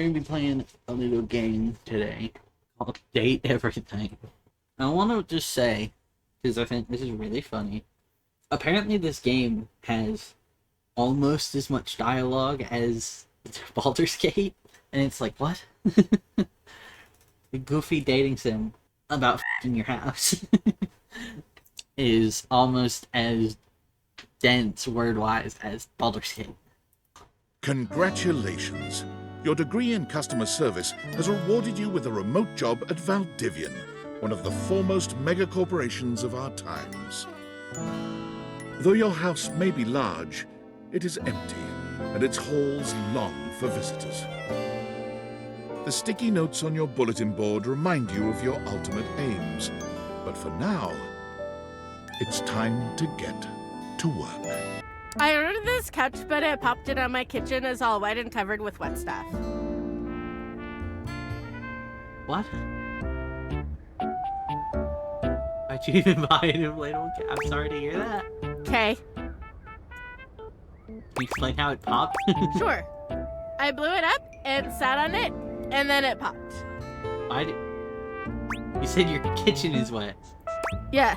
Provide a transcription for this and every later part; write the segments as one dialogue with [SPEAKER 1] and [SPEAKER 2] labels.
[SPEAKER 1] We're gonna be playing a little game today called Date Everything. I want to just say, because I think this is really funny, apparently this game has almost as much dialogue as Baldur's Gate, and it's like, what? The goofy dating sim about f***ing your house is almost as dense word-wise as Baldur's Gate.
[SPEAKER 2] Congratulations. Your degree in customer service has rewarded you with a remote job at Valdivian, one of the foremost megacorporations of our times. Though your house may be large, it is empty, and its halls long for visitors. The sticky notes on your bulletin board remind you of your ultimate aims. But for now, it's time to get to work.
[SPEAKER 3] I ordered this couch, but it popped in on my kitchen as all white and covered with wet stuff.
[SPEAKER 1] What? Why'd you even buy an inflatable couch? I'm sorry to hear that.
[SPEAKER 3] Okay.
[SPEAKER 1] Can you explain how it popped?
[SPEAKER 3] Sure. I blew it up and sat on it, and then it popped.
[SPEAKER 1] Why did... You said your kitchen is wet.
[SPEAKER 3] Yeah.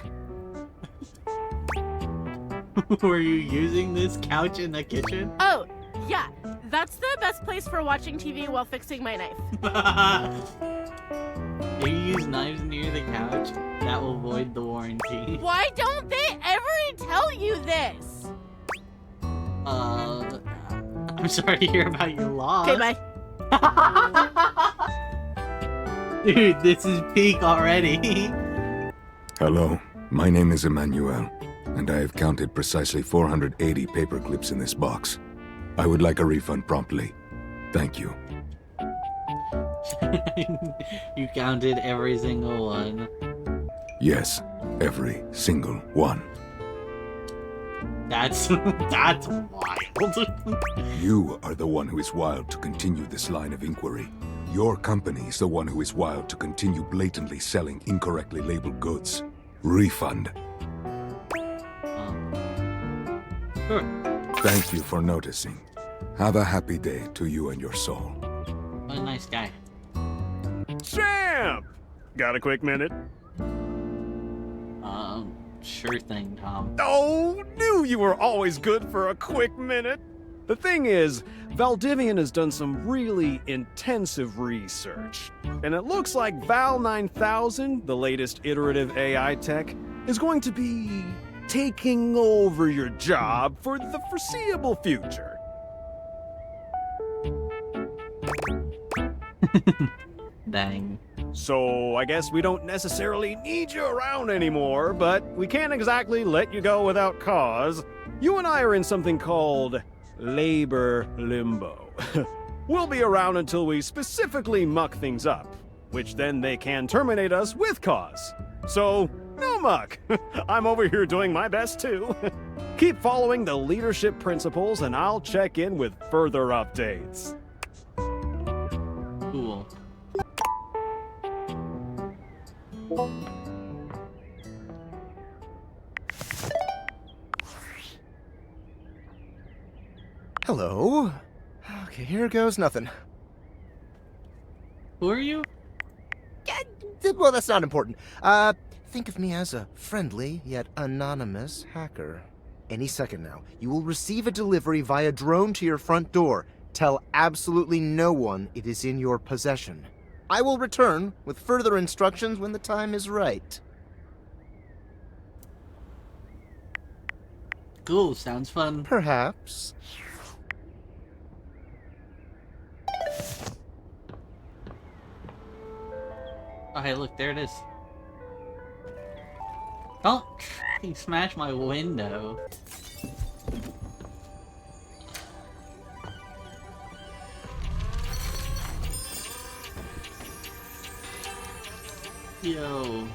[SPEAKER 1] Were you using this couch in the kitchen?
[SPEAKER 3] Oh, yeah. That's the best place for watching TV while fixing my knife.
[SPEAKER 1] If you use knives near the couch, that will void the warranty.
[SPEAKER 3] Why don't they ever tell you this?
[SPEAKER 1] I'm sorry to hear about your loss.
[SPEAKER 3] Okay, bye.
[SPEAKER 1] Dude, this is peak already.
[SPEAKER 4] Hello, my name is Emmanuel, and I have counted precisely 480 paper clips in this box. I would like a refund promptly. Thank you.
[SPEAKER 1] You counted every single one.
[SPEAKER 4] Yes, every single one.
[SPEAKER 1] That's wild.
[SPEAKER 4] You are the one who is wild to continue this line of inquiry. Your company is the one who is wild to continue blatantly selling incorrectly labeled goods. Refund.
[SPEAKER 1] Sure.
[SPEAKER 4] Thank you for noticing. Have a happy day to you and your soul.
[SPEAKER 1] What a nice guy.
[SPEAKER 5] Champ! Got a quick minute?
[SPEAKER 1] Sure thing, Tom.
[SPEAKER 5] Oh, knew you were always good for a quick minute. The thing is, Valdivian has done some really intensive research, and it looks like Val 9000, the latest iterative AI tech, is going to be taking over your job for the foreseeable future.
[SPEAKER 1] Dang.
[SPEAKER 5] So I guess we don't necessarily need you around anymore, but we can't exactly let you go without cause. You and I are in something called labor limbo. We'll be around until we specifically muck things up, which then they can terminate us with cause. So, no muck. I'm over here doing my best too. Keep following the leadership principles and I'll check in with further updates.
[SPEAKER 1] Cool.
[SPEAKER 6] Hello. Okay, here goes nothing.
[SPEAKER 1] Who are you?
[SPEAKER 6] Well, that's not important. Think of me as a friendly yet anonymous hacker. Any second now, you will receive a delivery via drone to your front door. Tell absolutely no one it is in your possession. I will return with further instructions when the time is right.
[SPEAKER 1] Cool, sounds fun.
[SPEAKER 6] Perhaps.
[SPEAKER 1] Oh, hey, look, there it is. Don't f***ing smash my window. Yo.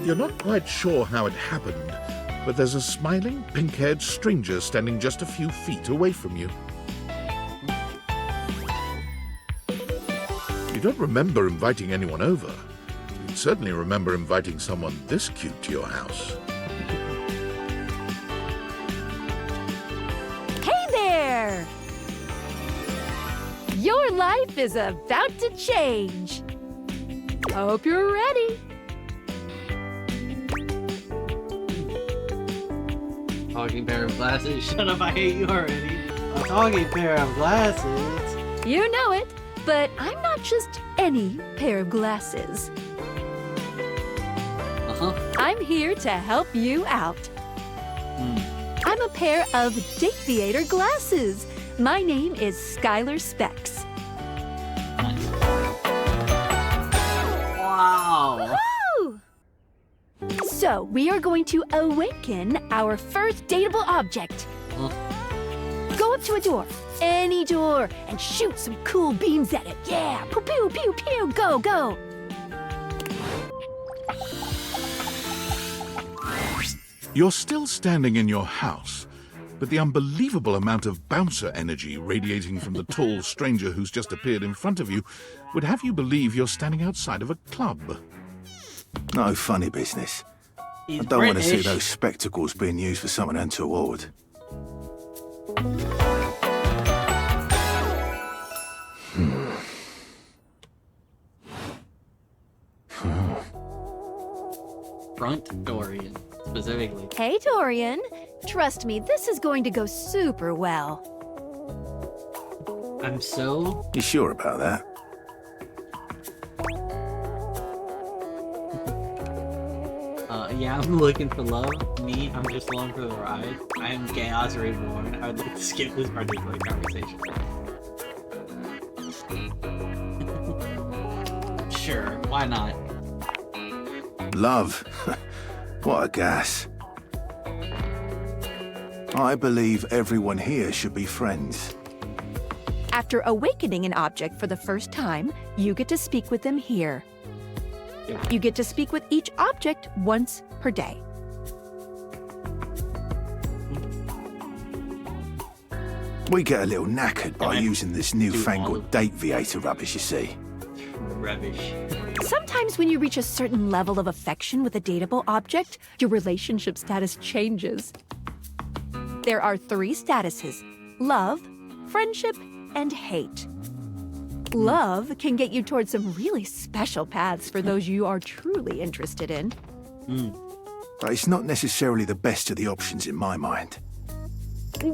[SPEAKER 2] You're not quite sure how it happened, but there's a smiling, pink-haired stranger standing just a few feet away from you. You don't remember inviting anyone over. You'd certainly remember inviting someone this cute to your house.
[SPEAKER 7] Hey there! Your life is about to change. Hope you're ready.
[SPEAKER 1] Talking pair of glasses. Shut up, I hate you already. A talking pair of glasses.
[SPEAKER 7] You know it, but I'm not just any pair of glasses. I'm here to help you out. I'm a pair of Dateviator glasses. My name is Skylar Specs.
[SPEAKER 1] Nice. Wow.
[SPEAKER 7] Woo! So, we are going to awaken our first dateable object. Go up to a door, any door, and shoot some cool beams at it. Yeah! Pew, pew, pew, pew! Go, go!
[SPEAKER 2] You're still standing in your house, but the unbelievable amount of bouncer energy radiating from the tall stranger who's just appeared in front of you would have you believe you're standing outside of a club.
[SPEAKER 8] No funny business.
[SPEAKER 1] He's
[SPEAKER 8] I don't want to see
[SPEAKER 1] British.
[SPEAKER 8] those spectacles being used for something untoward.
[SPEAKER 1] Front Dorian, specifically.
[SPEAKER 7] Hey, Dorian. Trust me, this is going to go super well.
[SPEAKER 1] I'm so...
[SPEAKER 8] You sure about that?
[SPEAKER 1] Yeah, I'm looking for love. Me, I'm just along for the ride. I am Chaos Reborn. I would like to skip this particular conversation. Sure, why not?
[SPEAKER 8] Love? What a gas. I believe everyone here should be friends.
[SPEAKER 7] After awakening an object for the first time, you get to speak with them here. You get to speak with each object once per day.
[SPEAKER 8] We get a little knackered by
[SPEAKER 1] Can I
[SPEAKER 8] using this
[SPEAKER 1] do all
[SPEAKER 8] newfangled
[SPEAKER 1] of-
[SPEAKER 8] Dateviator rubbish, you see.
[SPEAKER 1] Rubbish.
[SPEAKER 7] Sometimes when you reach a certain level of affection with a dateable object, your relationship status changes. There are 3 statuses: love, friendship, and hate. Love can get you towards some really special paths for those you are truly interested in.
[SPEAKER 8] But it's not necessarily the best of the options in my mind.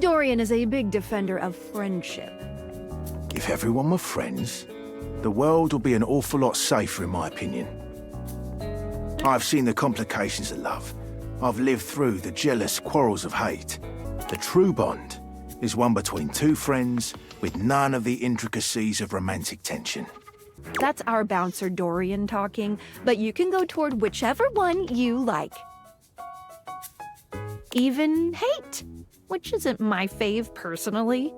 [SPEAKER 7] Dorian is a big defender of friendship.
[SPEAKER 8] If everyone were friends, the world would be an awful lot safer, in my opinion. I've seen the complications of love. I've lived through the jealous quarrels of hate. The true bond is one between 2 friends with none of the intricacies of romantic tension.
[SPEAKER 7] That's our bouncer Dorian talking, but you can go toward whichever one you like. Even hate, which isn't my fave personally.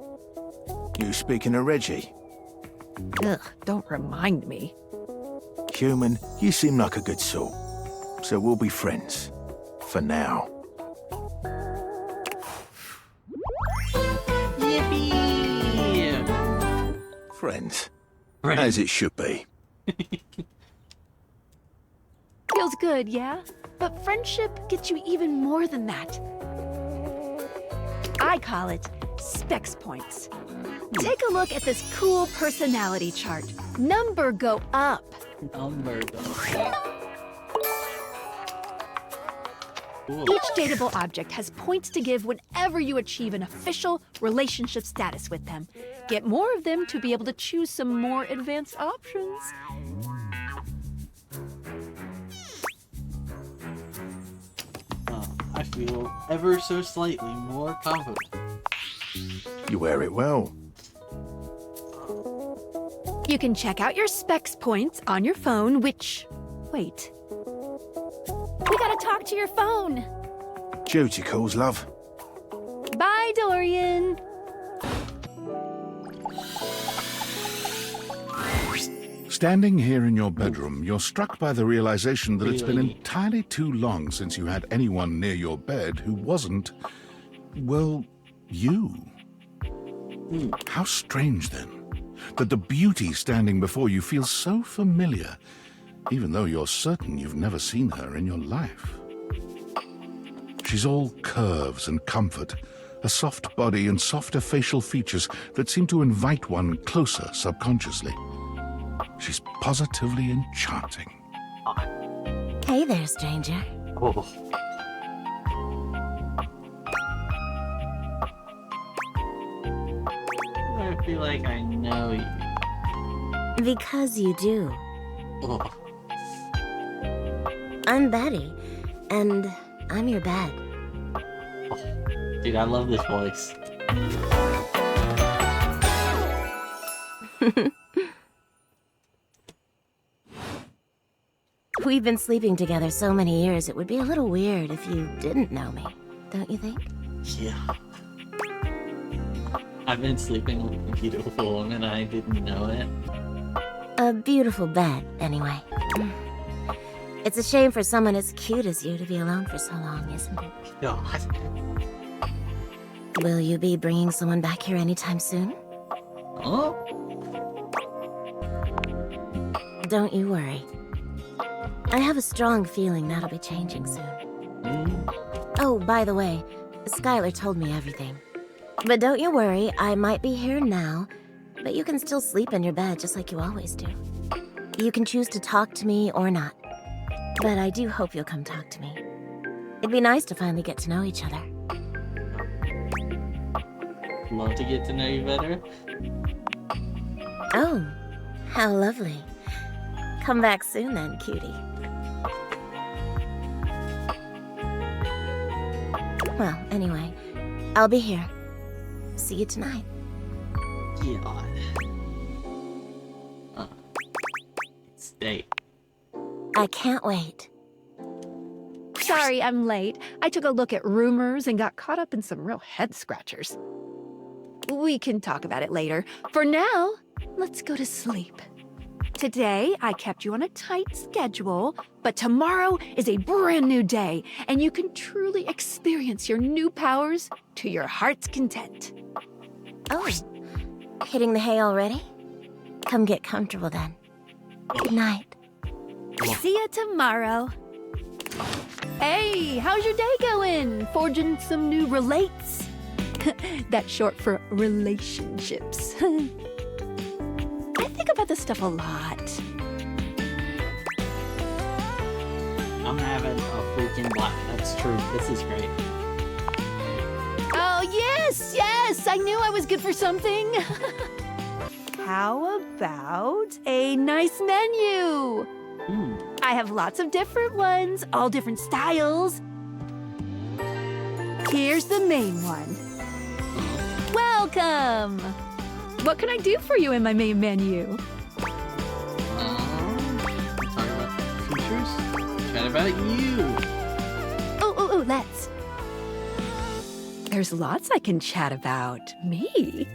[SPEAKER 8] You speaking of Reggie?
[SPEAKER 7] Ugh, don't remind me.
[SPEAKER 8] Human, you seem like a good sort. So we'll be friends. For now.
[SPEAKER 1] Yippee!
[SPEAKER 8] Friends.
[SPEAKER 1] Right.
[SPEAKER 8] As it should be.
[SPEAKER 7] Feels good, yeah? But friendship gets you even more than that. I call it specs points. Take a look at this cool personality chart. Number go up.
[SPEAKER 1] Number Cool.
[SPEAKER 7] Each dateable object has points to give whenever you achieve an official relationship status with them. Get more of them to be able to choose some more advanced options.
[SPEAKER 1] I feel ever so slightly more confident.
[SPEAKER 8] You wear it well.
[SPEAKER 7] You can check out your specs points on your phone, which... Wait. We gotta talk to your phone.
[SPEAKER 8] Duty calls, love.
[SPEAKER 7] Bye, Dorian.
[SPEAKER 2] Standing here in your bedroom, you're struck by the realization that it's been
[SPEAKER 1] Really?
[SPEAKER 2] entirely too long since you had anyone near your bed who wasn't, well, you. How strange, then, that the beauty standing before you feels so familiar, even though you're certain you've never seen her in your life. She's all curves and comfort, a soft body and softer facial features that seem to invite one closer subconsciously. She's positively enchanting.
[SPEAKER 9] Hey there, stranger.
[SPEAKER 1] Oh. I feel like I know you.
[SPEAKER 9] Because you do.
[SPEAKER 1] Oh.
[SPEAKER 9] I'm Betty, and I'm your bed.
[SPEAKER 1] Dude, I love this voice.
[SPEAKER 9] We've been sleeping together so many years, it would be a little weird if you didn't know me, don't you think?
[SPEAKER 1] Yeah. I've been sleeping with a beautiful woman, I didn't know it.
[SPEAKER 9] A beautiful bed, anyway. It's a shame for someone as cute as you to be alone for so long, isn't it?
[SPEAKER 1] God.
[SPEAKER 9] Will you be bringing someone back here anytime soon?
[SPEAKER 1] Oh?
[SPEAKER 9] Don't you worry. I have a strong feeling that'll be changing soon. Oh, by the way, Skylar told me everything. But don't you worry, I might be here now, but you can still sleep in your bed just like you always do. You can choose to talk to me or not. But I do hope you'll come talk to me. It'd be nice to finally get to know each other.
[SPEAKER 1] Love to get to know you better.
[SPEAKER 9] Oh, how lovely. Come back soon then, cutie. Well, anyway, I'll be here. See you tonight.
[SPEAKER 1] God. Stay.
[SPEAKER 9] I can't wait.
[SPEAKER 7] Sorry, I'm late. I took a look at rumors and got caught up in some real head scratchers. We can talk about it later. For now, let's go to sleep. Today, I kept you on a tight schedule, but tomorrow is a brand new day, and you can truly experience your new powers to your heart's content.
[SPEAKER 9] Oh, hitting the hay already? Come get comfortable then. Good night.
[SPEAKER 7] See ya tomorrow. Hey, how's your day going? Forging some new relates? That's short for relationships. I think about this stuff a lot.
[SPEAKER 1] I'm having a freaking blast. That's true. This is great.
[SPEAKER 7] Oh, yes! I knew I was good for something. How about a nice menu? I have lots of different ones, all different styles. Here's the main one. Welcome! What can I do for you in my main menu?
[SPEAKER 1] Talk about features? Chat about you.
[SPEAKER 7] Oh, let's. There's lots I can chat about. Me?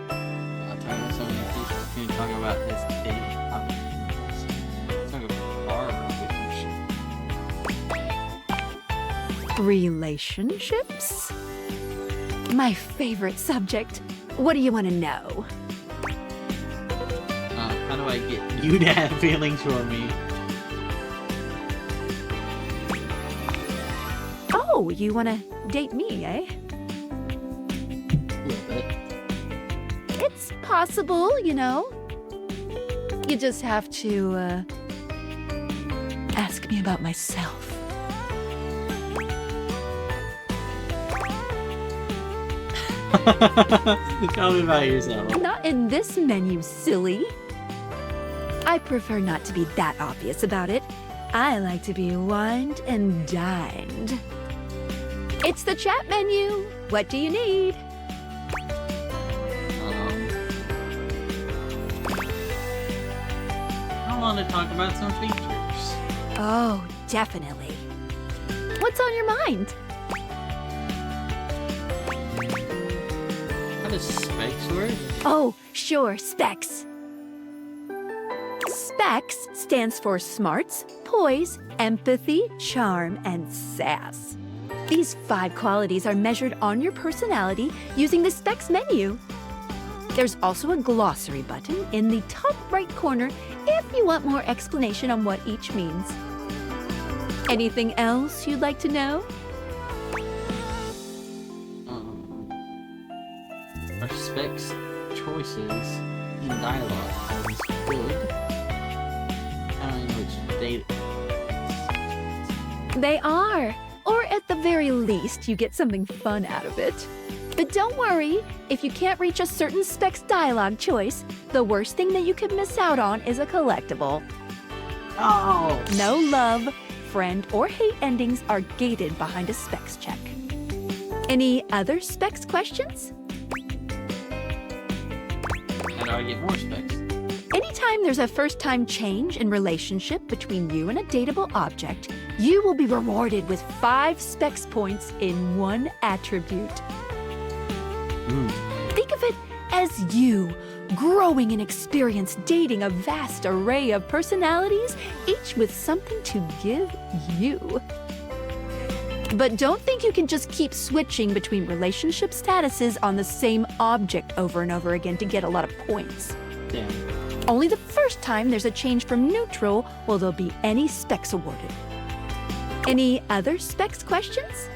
[SPEAKER 1] I'll talk about so many features. Can you talk about this thing? Talk about our relationship.
[SPEAKER 7] Relationships? My favorite subject. What do you want to know?
[SPEAKER 1] How do I get you to have feelings for me?
[SPEAKER 7] Oh, you want to date me, eh?
[SPEAKER 1] A little bit.
[SPEAKER 7] It's possible, you know. You just have to, ask me about myself.
[SPEAKER 1] Tell me about yourself.
[SPEAKER 7] Not in this menu, silly. I prefer not to be that obvious about it. I like to be wined and dined. It's the chat menu. What do you need?
[SPEAKER 1] I want to talk about some features.
[SPEAKER 7] Oh, definitely. What's on your mind?
[SPEAKER 1] How does specs work?
[SPEAKER 7] Oh, sure, specs. Specs stands for smarts, poise, empathy, charm, and sass. These 5 qualities are measured on your personality using the specs menu. There's also a glossary button in the top right corner if you want more explanation on what each means. Anything else you'd like to know?
[SPEAKER 1] Our specs, choices, and dialogue is good. I don't know which data.
[SPEAKER 7] They are. Or at the very least, you get something fun out of it. But don't worry, if you can't reach a certain specs dialogue choice, the worst thing that you could miss out on is a collectible.
[SPEAKER 1] Oh!
[SPEAKER 7] No love, friend, or hate endings are gated behind a specs check. Any other specs questions?
[SPEAKER 1] How do I get more specs?
[SPEAKER 7] Anytime there's a first-time change in relationship between you and a dateable object, you will be rewarded with 5 specs points in one attribute. Think of it as you, growing in experience, dating a vast array of personalities, each with something to give you. But don't think you can just keep switching between relationship statuses on the same object over and over again to get a lot of points.
[SPEAKER 1] Damn.
[SPEAKER 7] Only the first time there's a change from neutral will there be any specs awarded. Any other specs questions?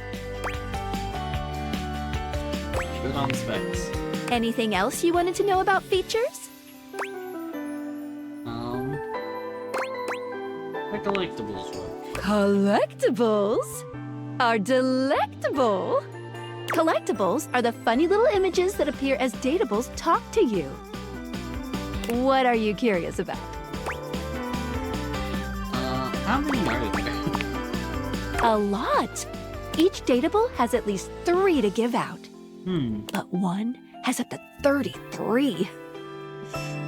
[SPEAKER 1] Good on specs.
[SPEAKER 7] Anything else you wanted to know about features?
[SPEAKER 1] How collectibles work.
[SPEAKER 7] Collectibles are delectable. Collectibles are the funny little images that appear as dateables talk to you. What are you curious about?
[SPEAKER 1] How many are there?
[SPEAKER 7] A lot. Each dateable has at least 3 to give out. But one has up to 33.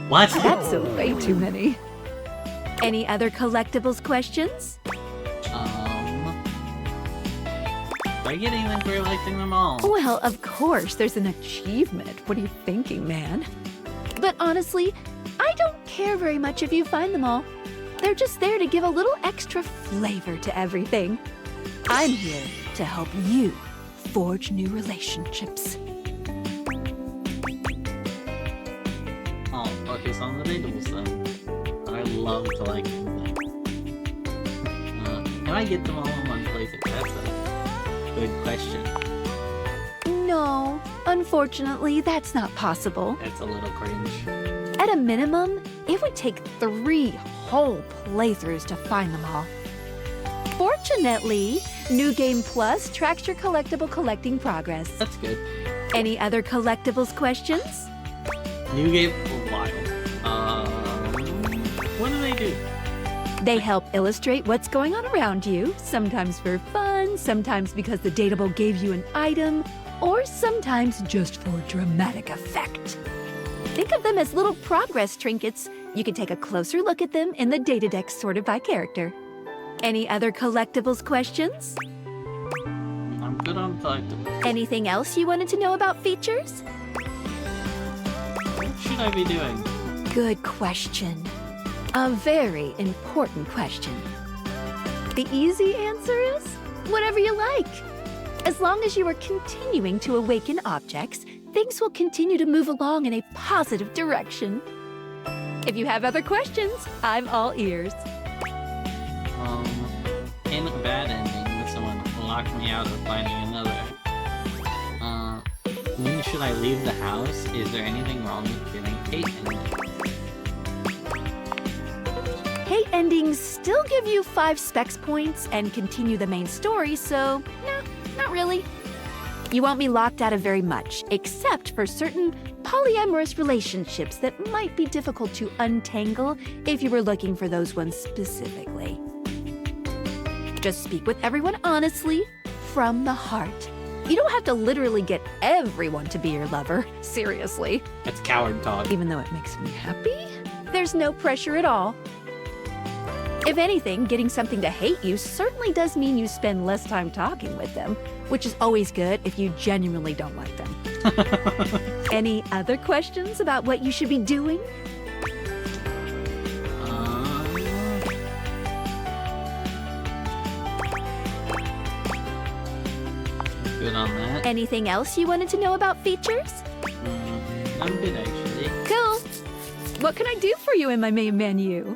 [SPEAKER 1] What?
[SPEAKER 7] That's way too many. Any other collectibles questions?
[SPEAKER 1] Do I get anything for collecting them all?
[SPEAKER 7] Well, of course, there's an achievement. What are you thinking, man? But honestly, I don't care very much if you find them all. They're just there to give a little extra flavor to everything. I'm here to help you forge new relationships.
[SPEAKER 1] I'll focus on the dateables then. I love collecting them. Can I get them all in one playthrough? That's a good question.
[SPEAKER 7] No, unfortunately, that's not possible.
[SPEAKER 1] That's a little cringe.
[SPEAKER 7] At a minimum, it would take 3 whole playthroughs to find them all. Fortunately, New Game Plus tracks your collectible collecting progress.
[SPEAKER 1] That's good.
[SPEAKER 7] Any other collectibles questions?
[SPEAKER 1] New game for a while. What do they do?
[SPEAKER 7] They help illustrate what's going on around you, sometimes for fun, sometimes because the dateable gave you an item, or sometimes just for dramatic effect. Think of them as little progress trinkets. You can take a closer look at them in the data deck sorted by character. Any other collectibles questions?
[SPEAKER 1] I'm good on collectibles.
[SPEAKER 7] Anything else you wanted to know about features?
[SPEAKER 1] What should I be doing?
[SPEAKER 7] Good question. A very important question. The easy answer is whatever you like. As long as you are continuing to awaken objects, things will continue to move along in a positive direction. If you have other questions, I'm all ears.
[SPEAKER 1] In a bad ending, would someone lock me out of finding another? When should I leave the house? Is there anything wrong with feeling hate endings?
[SPEAKER 7] Hate endings still give you 5 specs points and continue the main story, so no, not really. You won't be locked out of very much, except for certain polyamorous relationships that might be difficult to untangle if you were looking for those ones specifically. Just speak with everyone honestly, from the heart. You don't have to literally get everyone to be your lover, seriously.
[SPEAKER 1] That's coward talk.
[SPEAKER 7] Even though it makes me happy, there's no pressure at all. If anything, getting something to hate you certainly does mean you spend less time talking with them, which is always good if you genuinely don't like them. Any other questions about what you should be doing?
[SPEAKER 1] Good on that.
[SPEAKER 7] Anything else you wanted to know about features?
[SPEAKER 1] I'm good, actually. See?
[SPEAKER 7] Cool. What can I do for you in my main menu?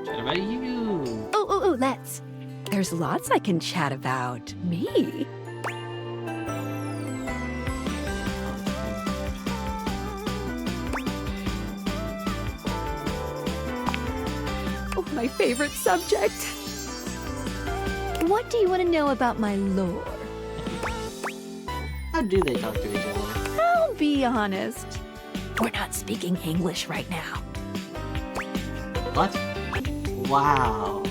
[SPEAKER 1] What about you?
[SPEAKER 7] Oh, let's. There's lots I can chat about. Me. Oh, my favorite subject. What do you want to know about my lore?
[SPEAKER 1] How do they talk to each other?
[SPEAKER 7] I'll be honest. We're not speaking English right now.
[SPEAKER 1] What? Wow.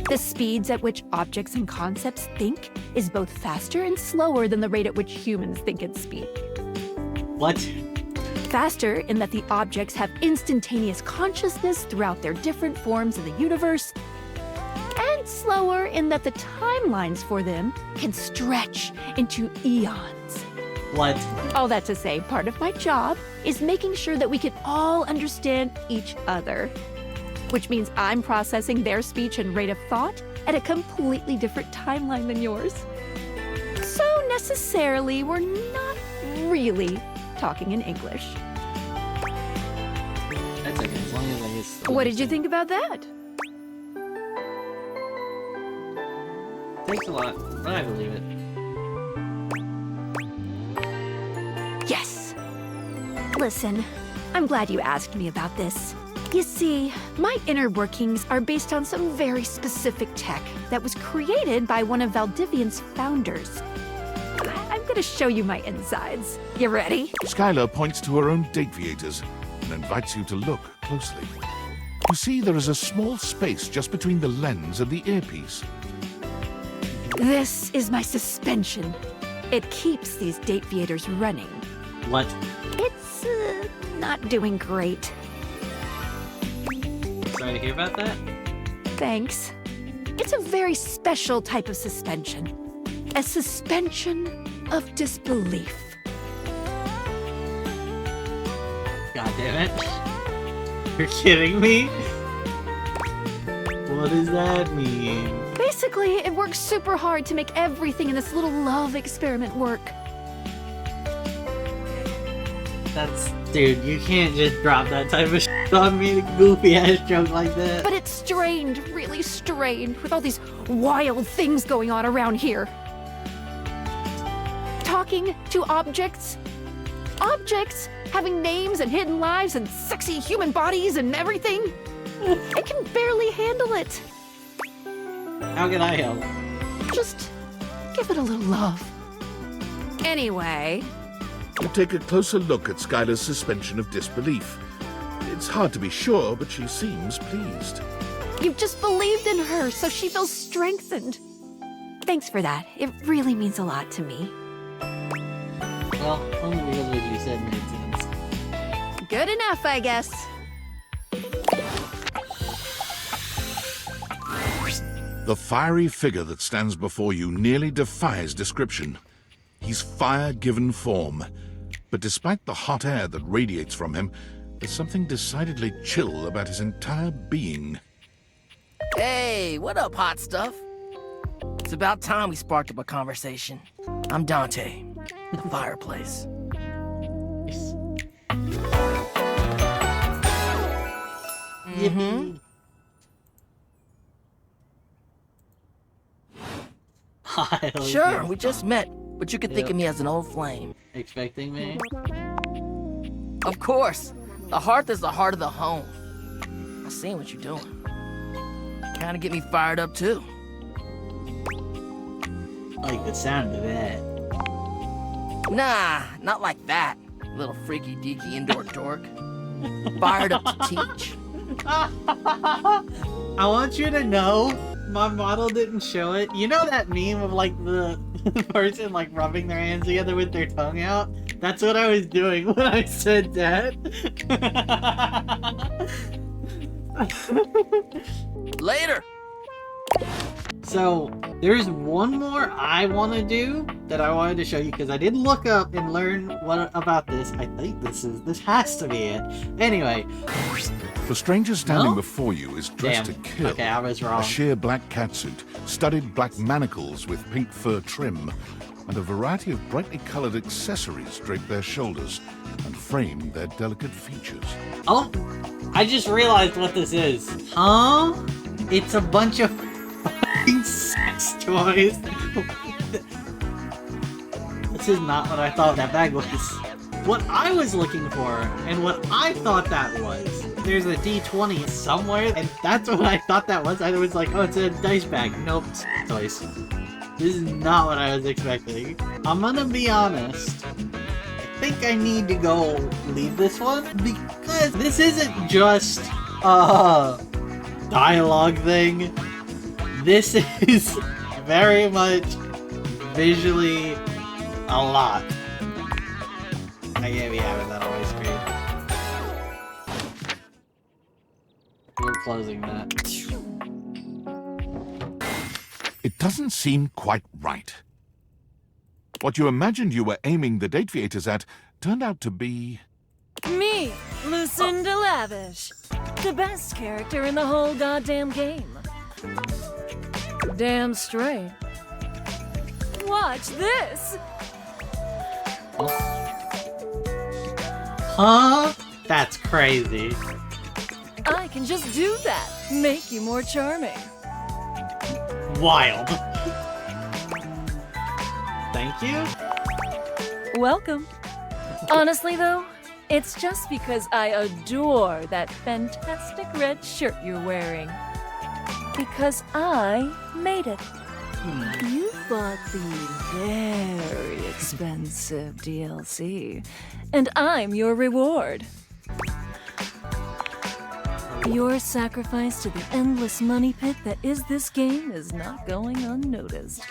[SPEAKER 7] The speeds at which objects and concepts think is both faster and slower than the rate at which humans think and speak.
[SPEAKER 1] What?
[SPEAKER 7] Faster in that the objects have instantaneous consciousness throughout their different forms in the universe, and slower in that the timelines for them can stretch into eons.
[SPEAKER 1] What?
[SPEAKER 7] All that to say, part of my job is making sure that we can all understand each other. Which means I'm processing their speech and rate of thought at a completely different timeline than yours. So necessarily, we're not really talking in English.
[SPEAKER 1] That's okay, as long as I guess.
[SPEAKER 7] What did you think about that?
[SPEAKER 1] Takes a lot, but I believe it.
[SPEAKER 7] Yes. Listen, I'm glad you asked me about this. You see, my inner workings are based on some very specific tech that was created by one of Valdivian's founders. I'm gonna show you my insides. You ready?
[SPEAKER 2] Skylar points to her own deviators and invites you to look closely. You see there is a small space just between the lens and the earpiece.
[SPEAKER 7] This is my suspension. It keeps these deviators running.
[SPEAKER 1] What?
[SPEAKER 7] It's not doing great.
[SPEAKER 1] Sorry to hear about that.
[SPEAKER 7] Thanks. It's a very special type of suspension. A suspension of disbelief.
[SPEAKER 1] God damn it. You're kidding me? What does that mean?
[SPEAKER 7] Basically, it works super hard to make everything in this little love experiment work.
[SPEAKER 1] That's... Dude, you can't just drop that type of shit on me, a goofy-ass joke like that.
[SPEAKER 7] But it's strained, really strained, with all these wild things going on around here. Talking to objects. Objects having names and hidden lives and sexy human bodies and everything. It can barely handle it.
[SPEAKER 1] How can I help?
[SPEAKER 7] Just give it a little love. Anyway,
[SPEAKER 2] You take a closer look at Skylar's suspension of disbelief. It's hard to be sure, but she seems pleased.
[SPEAKER 7] you've just believed in her, so she feels strengthened. Thanks for that. It really means a lot to me.
[SPEAKER 1] Well, only because what you said made sense.
[SPEAKER 7] Good enough, I guess.
[SPEAKER 2] The fiery figure that stands before you nearly defies description. He's fire given form, but despite the hot air that radiates from him, there's something decidedly chill about his entire being.
[SPEAKER 10] Hey, what up, hot stuff? It's about time we sparked up a conversation. I'm Dante, the fireplace.
[SPEAKER 1] Yippee. Hell
[SPEAKER 10] Sure,
[SPEAKER 1] yeah.
[SPEAKER 10] we just met, but you can think
[SPEAKER 1] Yep.
[SPEAKER 10] of me as an old flame.
[SPEAKER 1] Expecting me?
[SPEAKER 10] Of course, the hearth is the heart of the home. I seen what you're doing. Kinda get me fired up too.
[SPEAKER 1] Like the sound of that.
[SPEAKER 10] Nah, not like that, little freaky deaky indoor dork. Fired up to teach.
[SPEAKER 1] I want you to know, my model didn't show it. You know that meme of like the person like rubbing their hands together with their tongue out? That's what I was doing when I said that.
[SPEAKER 10] Later.
[SPEAKER 1] So, there's one more I want to do that I wanted to show you because I did look up and learn what about this. I think this has to be it. Anyway.
[SPEAKER 2] The stranger standing
[SPEAKER 1] No?
[SPEAKER 2] before you is dressed
[SPEAKER 1] Damn.
[SPEAKER 2] to kill.
[SPEAKER 1] Okay, I was wrong.
[SPEAKER 2] A sheer black catsuit, studded black manacles with pink fur trim, and a variety of brightly colored accessories drape their shoulders and frame their delicate features.
[SPEAKER 1] Oh, I just realized what this is. Huh? It's a bunch of fucking sex toys. This is not what I thought that bag was. What I was looking for, and what I thought that was, there's a D20 somewhere, and that's what I thought that was. I was like, oh, it's a dice bag. Nope, toys. This is not what I was expecting. I'm gonna be honest. I think I need to go leave this one, because this isn't just a dialogue thing. This is very much visually a lot. I can't be having that on my screen. We're closing that.
[SPEAKER 2] It doesn't seem quite right. What you imagined you were aiming the Dateviators at turned out to be...
[SPEAKER 11] Me, Lucinda Lavish. The best character in the whole goddamn game. Damn straight. Watch this!
[SPEAKER 1] Huh? That's crazy.
[SPEAKER 11] I can just do that. Make you more charming.
[SPEAKER 1] Wild. Thank you?
[SPEAKER 11] Welcome. Honestly, though, it's just because I adore that fantastic red shirt you're wearing. Because I made it. You bought the very expensive DLC, and I'm your reward. Your sacrifice to the endless money pit that is this game is not going unnoticed.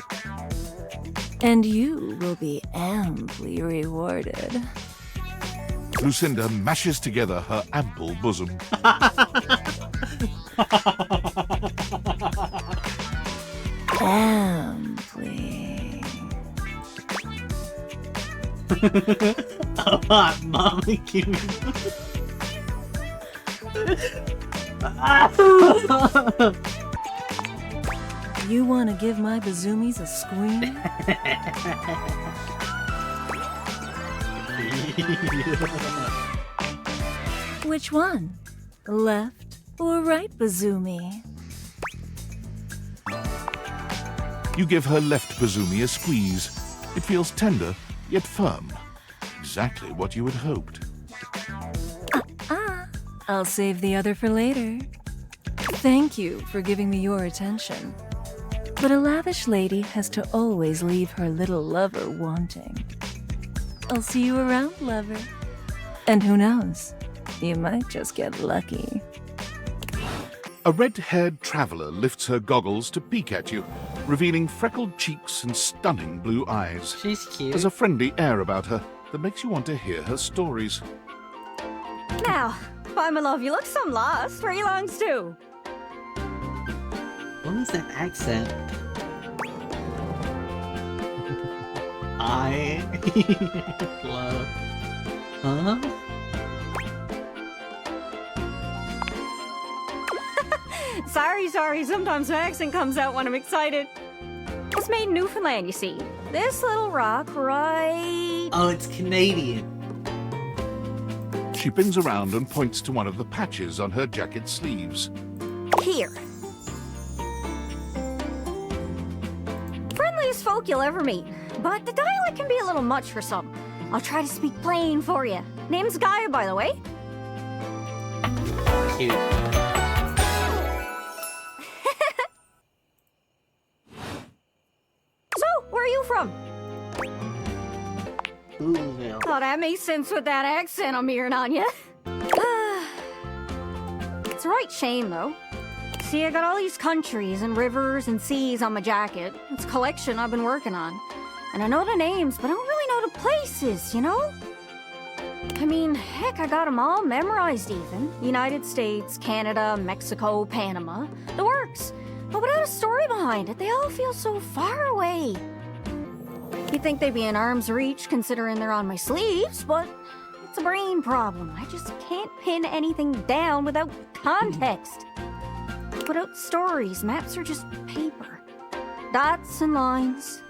[SPEAKER 11] And you will be amply rewarded.
[SPEAKER 2] Lucinda mashes together her ample bosom.
[SPEAKER 11] Amply.
[SPEAKER 1] A hot mommy cute.
[SPEAKER 11] You want to give my bazoomies a squeeze? Which one? Left or right bazoomi?
[SPEAKER 2] You give her left bazoomi a squeeze. It feels tender, yet firm. Exactly what you had hoped.
[SPEAKER 11] I'll save the other for later. Thank you for giving me your attention. But a lavish lady has to always leave her little lover wanting. I'll see you around, lover. And who knows, you might just get lucky.
[SPEAKER 2] A red-haired traveler lifts her goggles to peek at you, revealing freckled cheeks and stunning blue eyes.
[SPEAKER 1] She's cute.
[SPEAKER 2] There's a friendly air about her that makes you want to hear her stories.
[SPEAKER 12] Now, why, my love, you look some lost. Where you longs to?
[SPEAKER 1] What was that accent? I love. Huh?
[SPEAKER 12] Sorry. Sometimes my accent comes out when I'm excited. It's made in Newfoundland, you see. This little rock right...
[SPEAKER 1] Oh, it's Canadian.
[SPEAKER 2] She pins around and points to one of the patches on her jacket sleeves.
[SPEAKER 12] here. Friendliest folk you'll ever meet, but the dialect can be a little much for some. I'll try to speak plain for you. Name's Gaia, by the way.
[SPEAKER 1] Cute.
[SPEAKER 12] So, where are you from?
[SPEAKER 1] Louisville.
[SPEAKER 12] Oh, that makes sense with that accent I'm hearing on you. It's a right shame, though. See, I got all these countries and rivers and seas on my jacket. It's a collection I've been working on. And I know the names, but I don't really know the places, you know? I mean, heck, I got them all memorized even. United States, Canada, Mexico, Panama. The works. But without a story behind it, they all feel so far away. You'd think they'd be in arm's reach considering they're on my sleeves, but it's a brain problem. I just can't pin anything down without context. Without stories, maps are just paper. Dots and lines.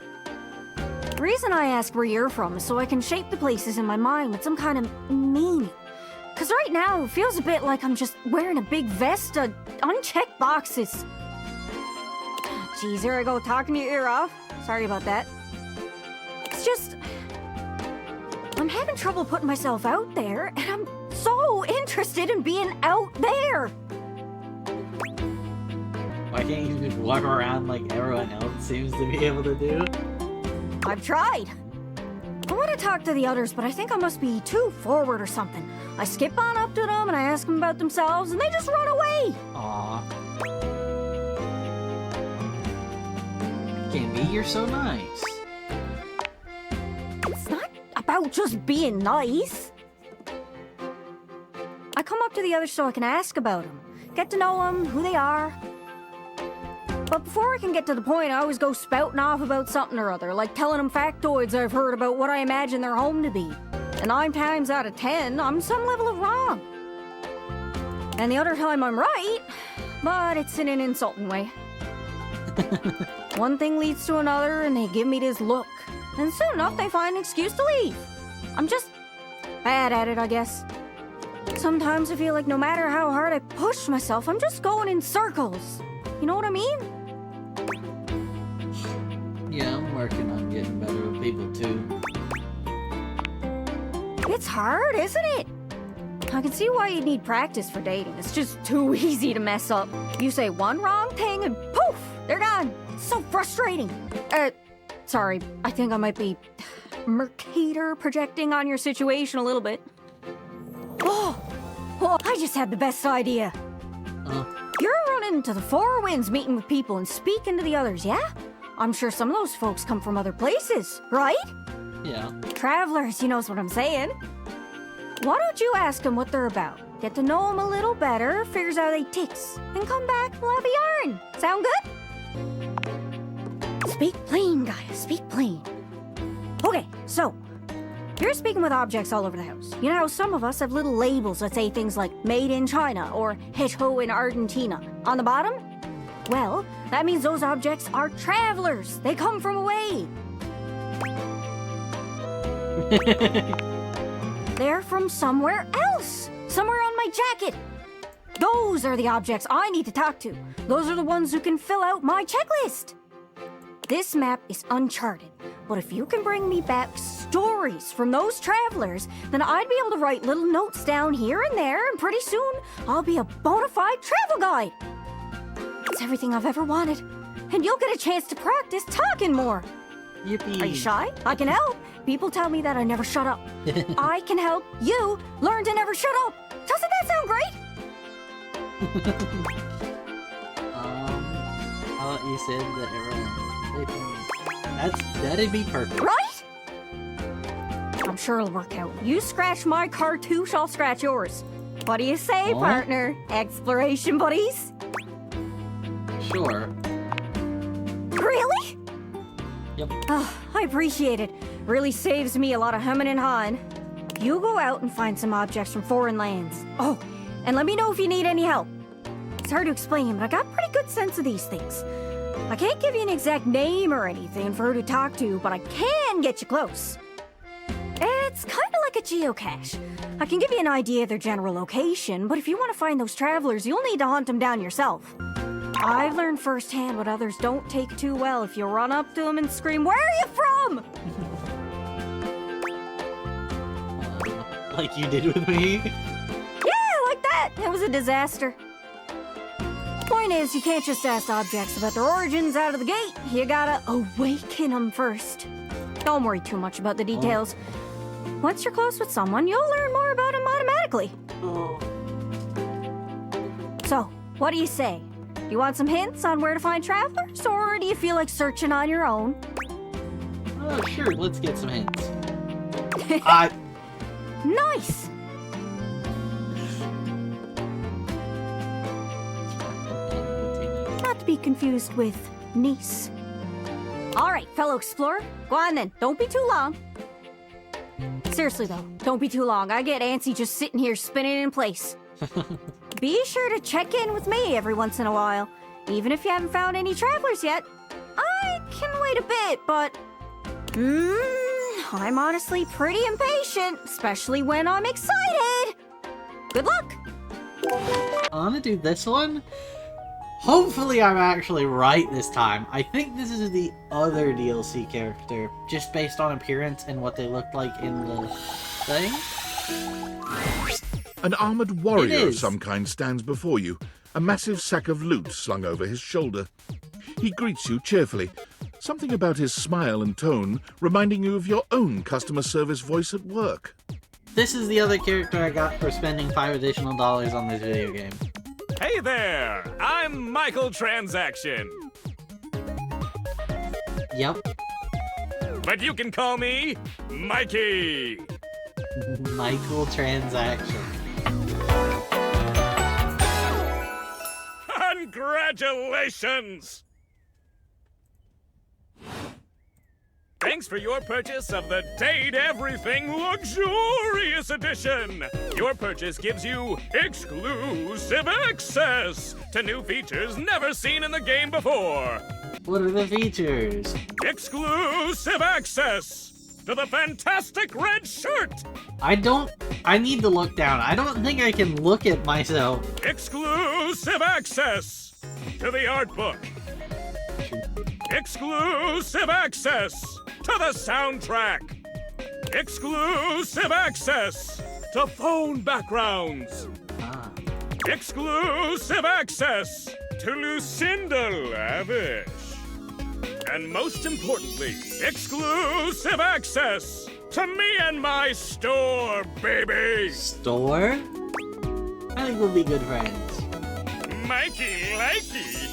[SPEAKER 12] The reason I ask where you're from is so I can shape the places in my mind with some kind of meaning. Because right now, it feels a bit like I'm just wearing a big vest of unchecked boxes. Geez, here I go, talking your ear off. Sorry about that. It's just... I'm having trouble putting myself out there, and I'm so interested in being out there.
[SPEAKER 1] Why can't you just walk around like everyone else seems to be able to do?
[SPEAKER 12] I've tried. I want to talk to the others, but I think I must be too forward or something. I skip on up to them and I ask them about themselves, and they just run away.
[SPEAKER 1] Aw. Can't be, you're so nice.
[SPEAKER 12] It's not about just being nice. I come up to the others so I can ask about them, get to know them, who they are. But before I can get to the point, I always go spouting off about something or other, like telling them factoids I've heard about what I imagine their home to be. And 9 times out of 10, I'm some level of wrong. And the other time I'm right, but it's in an insulting way. One thing leads to another, and they give me this look. And soon enough, they find an excuse to leave. I'm just bad at it, I guess. Sometimes I feel like no matter how hard I push myself, I'm just going in circles. You know what I mean?
[SPEAKER 1] Yeah, I'm working on getting better with people too.
[SPEAKER 12] It's hard, isn't it? I can see why you'd need practice for dating. It's just too easy to mess up. You say one wrong thing and poof, they're gone. It's so frustrating. Sorry, I think I might be Mercator projecting on your situation a little bit. Oh, I just had the best idea. You're running to the Four Winds, meeting with people and speaking to the others, yeah? I'm sure some of those folks come from other places, right?
[SPEAKER 1] Yeah.
[SPEAKER 12] Travelers, you knows what I'm saying. Why don't you ask them what they're about? Get to know them a little better, figures out they ticks, and come back, we'll have a yarn. Sound good? Speak plain, guys, speak plain. Okay, so, you're speaking with objects all over the house. You know how some of us have little labels that say things like made in China or hecho in Argentina on the bottom? Well, that means those objects are travelers. They come from away. They're from somewhere else. Somewhere on my jacket. Those are the objects I need to talk to. Those are the ones who can fill out my checklist. This map is uncharted, but if you can bring me back stories from those travelers, then I'd be able to write little notes down here and there, and pretty soon I'll be a bona fide travel guide. It's everything I've ever wanted, and you'll get a chance to practice talking more.
[SPEAKER 1] Yippee.
[SPEAKER 12] Are you shy? I can help. People tell me that I never shut up. I can help you learn to never shut up. Doesn't that sound great?
[SPEAKER 1] You said that that'd be perfect.
[SPEAKER 12] Right? I'm sure it'll work out. You scratch my cartouche, I'll scratch yours. What do you say, partner? Exploration buddies?
[SPEAKER 1] Sure.
[SPEAKER 12] Really?
[SPEAKER 1] Yep.
[SPEAKER 12] Oh, I appreciate it. Really saves me a lot of humming and hawing. You go out and find some objects from foreign lands. Oh, and let me know if you need any help. It's hard to explain, but I got a pretty good sense of these things. I can't give you an exact name or anything for her to talk to, but I can get you close. It's kind of like a geocache. I can give you an idea of their general location, but if you want to find those travelers, you'll need to hunt them down yourself. I've learned firsthand what others don't take too well if you run up to them and scream, "Where are you from?"
[SPEAKER 1] Like you did with me?
[SPEAKER 12] Yeah, like that. It was a disaster. Point is, you can't just ask objects about their origins out of the gate. You gotta awaken them first. Don't worry too much about the details. Once you're close with someone, you'll learn more about them automatically. So, what do you say? Do you want some hints on where to find travelers, or do you feel like searching on your own?
[SPEAKER 1] Oh, sure, let's get some hints.
[SPEAKER 12] Nice! Not to be confused with niece. Alright, fellow explorer, go on then. Don't be too long. Seriously though, don't be too long. I get antsy just sitting here spinning in place. Be sure to check in with me every once in a while. Even if you haven't found any travelers yet. I can wait a bit, but I'm honestly pretty impatient, especially when I'm excited. Good luck.
[SPEAKER 1] I want to do this one. Hopefully I'm actually right this time. I think this is the other DLC character, just based on appearance and what they looked like in the thing.
[SPEAKER 2] An armored warrior of some kind stands before you, a massive sack of loot slung over his shoulder. He greets you cheerfully, something about his smile and tone reminding you of your own customer service voice at work.
[SPEAKER 1] This is the other character I got for spending $5 additional on this video game.
[SPEAKER 13] Hey there! I'm Michael Transaction.
[SPEAKER 1] Yep.
[SPEAKER 13] But you can call me Mikey.
[SPEAKER 1] Michael Transaction.
[SPEAKER 13] Congratulations! Thanks for your purchase of the Date Everything Luxurious Edition! Your purchase gives you exclusive access to new features never seen in the game before!
[SPEAKER 1] What are the features?
[SPEAKER 13] Exclusive access to the fantastic red shirt!
[SPEAKER 1] I need to look down. I don't think I can look at myself.
[SPEAKER 13] Exclusive access to the art book! Exclusive access to the soundtrack! Exclusive access to phone backgrounds! Exclusive access to Lucinda Lavish! And most importantly, exclusive access to me and my store, baby!
[SPEAKER 1] Store? I think we'll be good friends.
[SPEAKER 13] Mikey likey!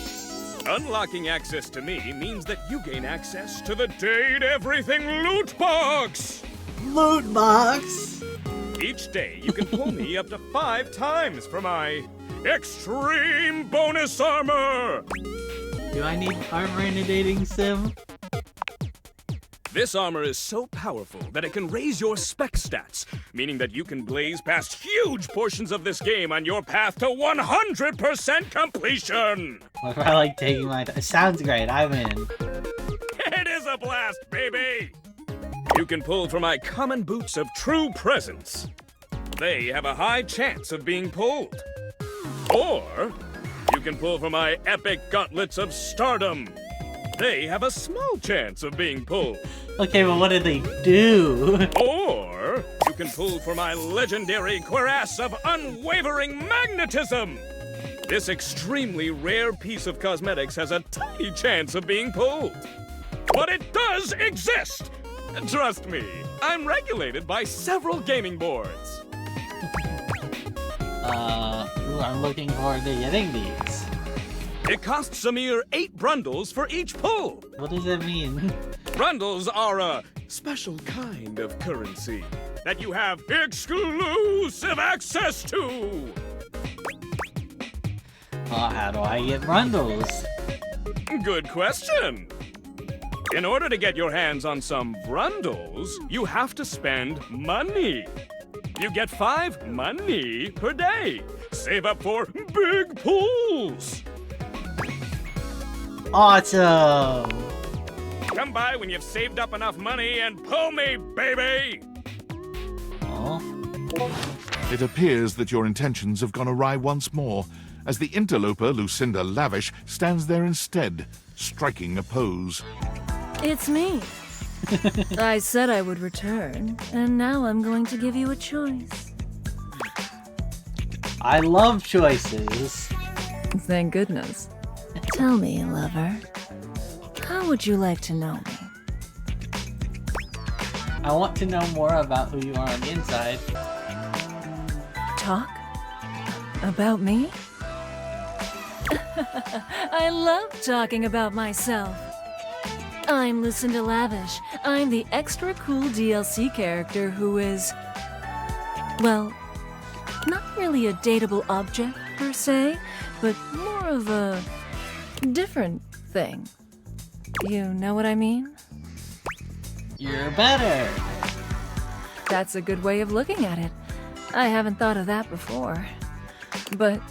[SPEAKER 13] Unlocking access to me means that you gain access to the Date Everything Loot Box!
[SPEAKER 1] Loot Box?
[SPEAKER 13] Each day, you can pull me up to 5 times for my extreme bonus armor!
[SPEAKER 1] Do I need armor in a dating sim?
[SPEAKER 13] This armor is so powerful that it can raise your spec stats, meaning that you can blaze past huge portions of this game on your path to 100% completion!
[SPEAKER 1] What if I like taking my time? Sounds great, I'm in.
[SPEAKER 13] It is a blast, baby! You can pull from my common boots of true presence. They have a high chance of being pulled. Or you can pull from my epic gauntlets of stardom. They have a small chance of being pulled.
[SPEAKER 1] Okay, but what do they do?
[SPEAKER 13] Or you can pull from my legendary cuirass of unwavering magnetism. This extremely rare piece of cosmetics has a tiny chance of being pulled. But it does exist! Trust me, I'm regulated by several gaming boards.
[SPEAKER 1] I'm looking forward to getting these.
[SPEAKER 13] It costs a mere 8 brundles for each pull.
[SPEAKER 1] What does that mean?
[SPEAKER 13] Brundles are a special kind of currency that you have exclusive access to.
[SPEAKER 1] How do I get brundles?
[SPEAKER 13] Good question. In order to get your hands on some brundles, you have to spend money. You get 5 money per day. Save up for big pulls.
[SPEAKER 1] Awesome!
[SPEAKER 13] Come by when you've saved up enough money and pull me, baby!
[SPEAKER 2] It appears that your intentions have gone awry once more, as the interloper Lucinda Lavish stands there instead, striking a pose.
[SPEAKER 11] It's me. I said I would return, and now I'm going to give you a choice.
[SPEAKER 1] I love choices.
[SPEAKER 11] Thank goodness. Tell me, lover, how would you like to know me?
[SPEAKER 1] I want to know more about who you are on the inside.
[SPEAKER 11] Talk? About me? I love talking about myself. I'm Lucinda Lavish. I'm the extra cool DLC character who is, well, not really a dateable object per se, but more of a different thing. You know what I mean?
[SPEAKER 1] You're better.
[SPEAKER 11] That's a good way of looking at it. I haven't thought of that before. But,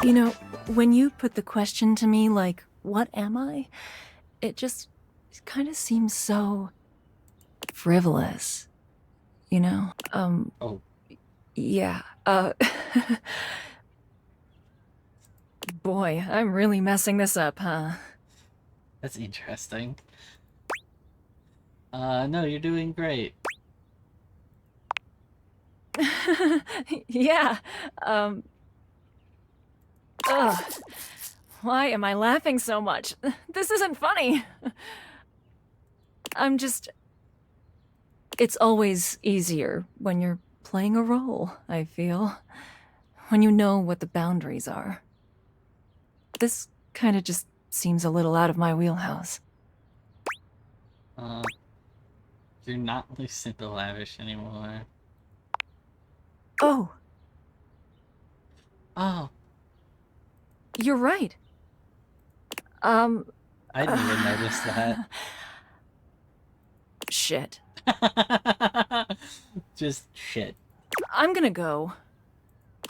[SPEAKER 11] you know, when you put the question to me like, what am I? It just kind of seems so frivolous. You know?
[SPEAKER 1] Oh.
[SPEAKER 11] Yeah, Boy, I'm really messing this up, huh?
[SPEAKER 1] That's interesting. No, you're doing great.
[SPEAKER 11] Yeah, Ugh. Why am I laughing so much? This isn't funny. I'm just... It's always easier when you're playing a role, I feel. When you know what the boundaries are. This kind of just seems a little out of my wheelhouse.
[SPEAKER 1] You're not Lucinda Lavish anymore.
[SPEAKER 11] Oh.
[SPEAKER 1] Oh.
[SPEAKER 11] You're right.
[SPEAKER 1] I didn't even notice that.
[SPEAKER 11] Shit.
[SPEAKER 1] Just shit.
[SPEAKER 11] I'm gonna go.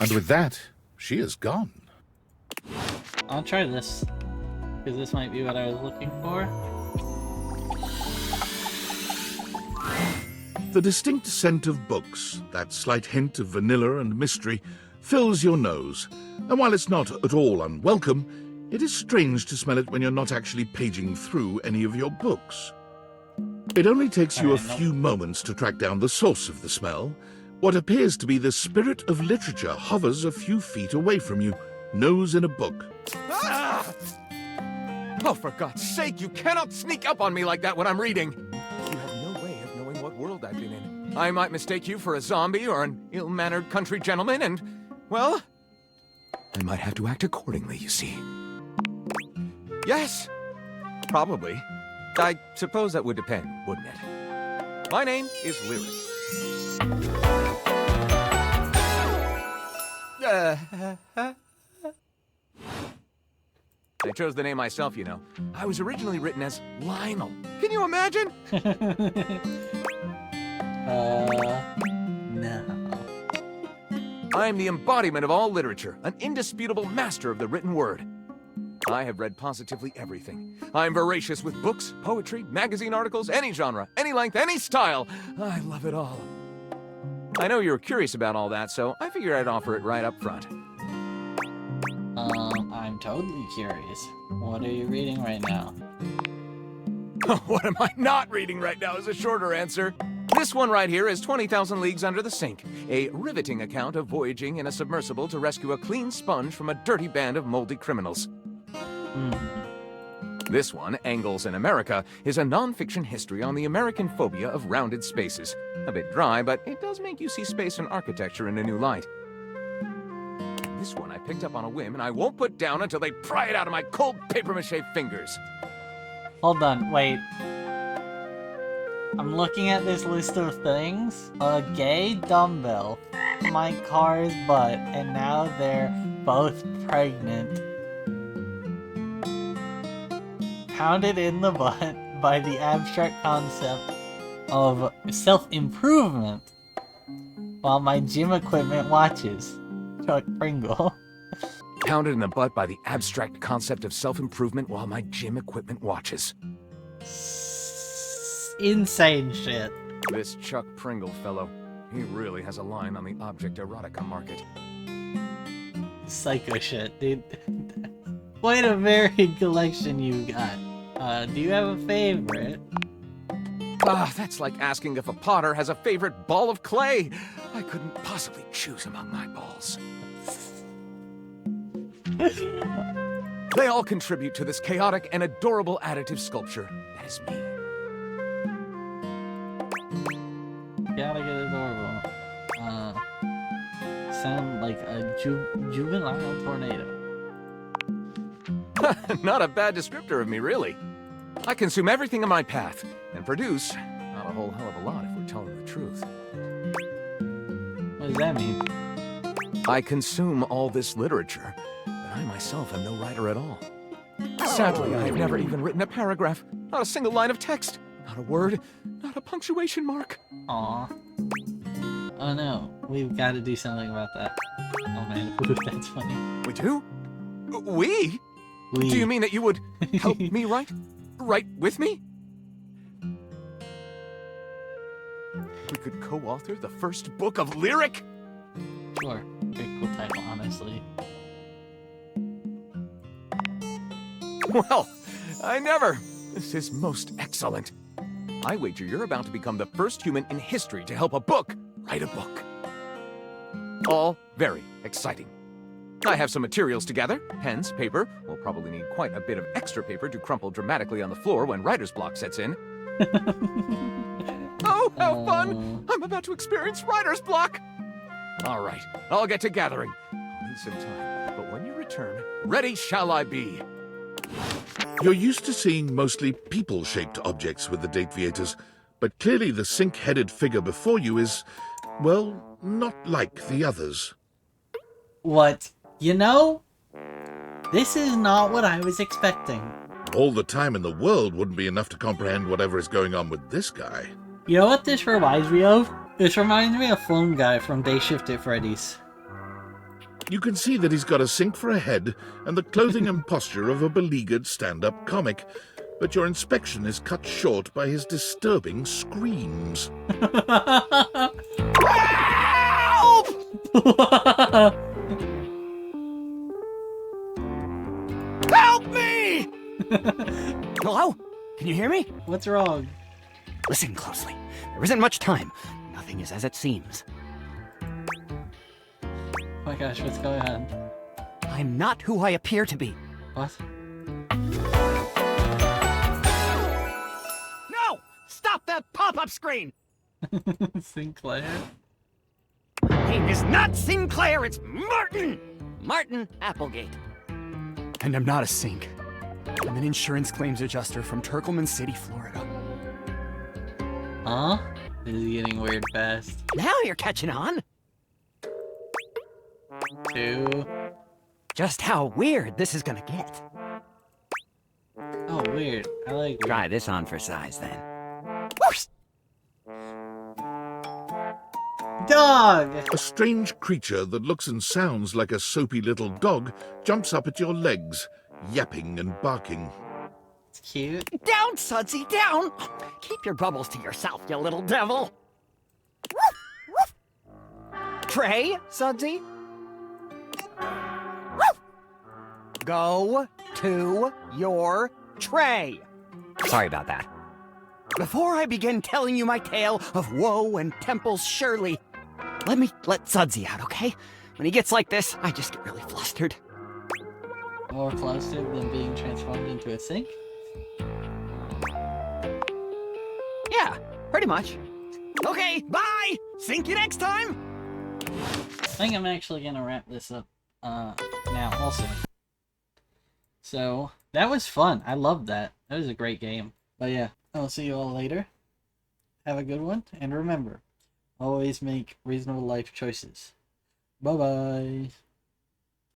[SPEAKER 2] And with that, she is gone.
[SPEAKER 1] I'll try this. Because this might be what I was looking for.
[SPEAKER 2] The distinct scent of books, that slight hint of vanilla and mystery, fills your nose. And while it's not at all unwelcome, it is strange to smell it when you're not actually paging through any of your books. It only takes you a few moments to track down the source of the smell. What appears to be the spirit of literature hovers a few feet away from you, nose in a book.
[SPEAKER 14] Ah! Oh, for God's sake, you cannot sneak up on me like that when I'm reading! You have no way of knowing what world I've been in. I might mistake you for a zombie or an ill-mannered country gentleman, and, well, I might have to act accordingly, you see. Yes, probably. I suppose that would depend, wouldn't it? My name is Lyric. I chose the name myself, you know. I was originally written as Lionel. Can you imagine?
[SPEAKER 1] No.
[SPEAKER 14] I'm the embodiment of all literature, an indisputable master of the written word. I have read positively everything. I'm voracious with books, poetry, magazine articles, any genre, any length, any style. I love it all. I know you're curious about all that, so I figured I'd offer it right up front.
[SPEAKER 1] I'm totally curious. What are you reading right now?
[SPEAKER 14] What am I not reading right now is a shorter answer. This one right here is 20,000 Leagues Under the Sink, a riveting account of voyaging in a submersible to rescue a clean sponge from a dirty band of moldy criminals. This one, Angles in America, is a non-fiction history on the American phobia of rounded spaces. A bit dry, but it does make you see space and architecture in a new light. This one I picked up on a whim, and I won't put down until they pry it out of my cold papier-mâché fingers.
[SPEAKER 1] Hold on, wait. I'm looking at this list of things. A gay dumbbell, my car's butt, and now they're both pregnant. Pounded in the butt by the abstract concept of self-improvement while my gym equipment watches. Chuck Pringle.
[SPEAKER 14] Pounded in the butt by the abstract concept of self-improvement while my gym equipment watches.
[SPEAKER 1] Insane shit.
[SPEAKER 14] This Chuck Pringle fellow, he really has a line on the object erotica market.
[SPEAKER 1] Psycho shit, dude. Quite a varied collection you got. Do you have a favorite?
[SPEAKER 14] That's like asking if a potter has a favorite ball of clay. I couldn't possibly choose among my balls. They all contribute to this chaotic and adorable additive sculpture. That is me.
[SPEAKER 1] Gotta get adorable. Sound like a juvenile tornado.
[SPEAKER 14] Not a bad descriptor of me, really. I consume everything in my path, and produce not a whole hell of a lot if we're telling the truth.
[SPEAKER 1] What does that mean?
[SPEAKER 14] I consume all this literature, but I myself am no writer at all. Sadly, I have never even written a paragraph, not a single line of text, not a word, not a punctuation mark.
[SPEAKER 1] Aw. Oh no, we've got to do something about that. Oh man, that's funny.
[SPEAKER 14] We do? We? Do you mean that you would help me write? Write with me? we could co-author the first book of lyric?
[SPEAKER 1] Sure. Pretty cool title, honestly.
[SPEAKER 14] Well, I never. This is most excellent. I wager you're about to become the first human in history to help a book write a book. All very exciting. I have some materials to gather. Pens, paper. We'll probably need quite a bit of extra paper to crumple dramatically on the floor when writer's block sets in. Oh, how fun! I'm about to experience writer's block! All right, I'll get to gathering. I'll need some time, but when you return, ready shall I be.
[SPEAKER 2] You're used to seeing mostly people-shaped objects with the Dateviators, but clearly the sink-headed figure before you is, well, not like the others.
[SPEAKER 1] What? You know? This is not what I was expecting.
[SPEAKER 2] All the time in the world wouldn't be enough to comprehend whatever is going on with this guy.
[SPEAKER 1] You know what this reminds me of? This reminds me of Phone Guy from Day Shift at Freddy's.
[SPEAKER 2] You can see that he's got a sink for a head and the clothing and posture of a beleaguered stand-up comic, but your inspection is cut short by his disturbing screams.
[SPEAKER 10] Help! Help me! Hello? Can you hear me?
[SPEAKER 1] What's wrong?
[SPEAKER 10] Listen closely. There isn't much time. Nothing is as it seems.
[SPEAKER 1] Oh my gosh, what's going on?
[SPEAKER 10] I'm not who I appear to be.
[SPEAKER 1] What?
[SPEAKER 10] No! Stop that pop-up screen!
[SPEAKER 1] Sinclair?
[SPEAKER 10] My name is not Sinclair, it's Martin! Martin Applegate. And I'm not a sink. I'm an insurance claims adjuster from Turkleman City, Florida.
[SPEAKER 1] Huh? This is getting weird fast.
[SPEAKER 10] Now you're catching on.
[SPEAKER 1] 2.
[SPEAKER 10] Just how weird this is gonna get.
[SPEAKER 1] Oh, weird. I like it.
[SPEAKER 10] Try this on for size, then.
[SPEAKER 1] Dog!
[SPEAKER 2] A strange creature that looks and sounds like a soapy little dog jumps up at your legs, yapping and barking.
[SPEAKER 1] It's cute.
[SPEAKER 10] Down, Sudsy, down! Keep your bubbles to yourself, you little devil. Tray, Sudsy? Go to your tray. Sorry about that. Before I begin telling you my tale of woe and Temple's Shirley, let me let Sudsy out, okay? When he gets like this, I just get really flustered.
[SPEAKER 1] More flustered than being transformed into a sink?
[SPEAKER 10] Yeah, pretty much. Okay, bye! Sink you next time!
[SPEAKER 1] I think I'm actually gonna wrap this up now also. So, that was fun. I loved that. That was a great game. But yeah, I'll see you all later. Have a good one, and remember, always make reasonable life choices. Bye-bye.